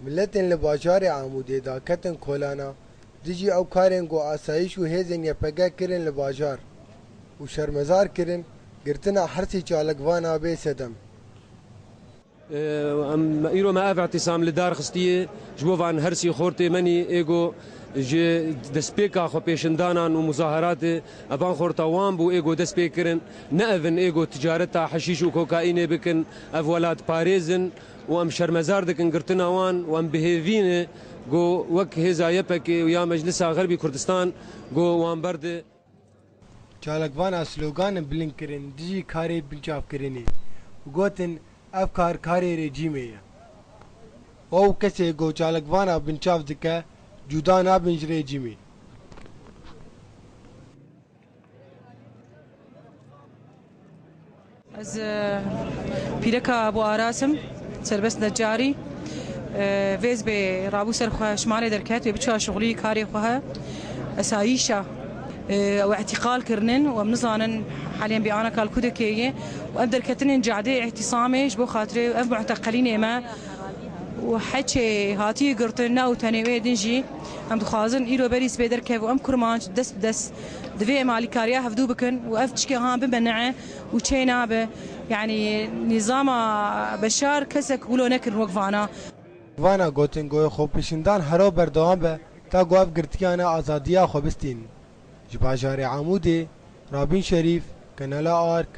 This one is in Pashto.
ملتên li bajarê Amûdê da ketin kolana dijî ew karên got asayîş û hêzên YPG kirin li bajar û şermezar kirin girtina hirsî çalakvana bê sedem. ايرو ما اف اعتصام لدار خستيه جبوفان هرسي خورتي مني ايجو جي دسبيكا خو بيشندانان ومظاهرات ابان خورتاوان بو ايجو دسبيكرن نافن ايجو تجارتها حشيش وكوكايين بكن افولات باريزن وام شرمزار دكن قرتناوان وام بهيفين جو وك هيزا يبك ويا مجلسها غربي كردستان جو وان برد Çalakvana slogan bilind kirin dijî karê binçav kirinê û gotin ev kar karê rejîmê ye. Ew kesê got çalakvana binçav dike cuda nabin ji rejîmê. Ez pîreka Abu Arasım serbest necarî vêz bê rabû ser xwe şimalê derket wê biçû şixulî karê xwe esayîşa ew ihtiqal kirinin û em nizanin حاليا بأنا كالكودكية وأقدر كتنين جعدي اعتصامي بو خاطري وأف معتقلين إما وحكي هاتي قرطنا وتنوي دنجي هم دخازن إيرو بريس بيدر كيف وأم كرمانش دس دفي مالي كاريا هفدو بكن وأف تشكي هان بمنعه وشينا به يعني نظام بشار كسك ولو نكر وقفانا وانا گوتن گوی خو پیشندان هرو بردوام به تا گوف گرتیانا آزادیا خو بستین. جباجار عمودی رابین شریف، کانال آرک.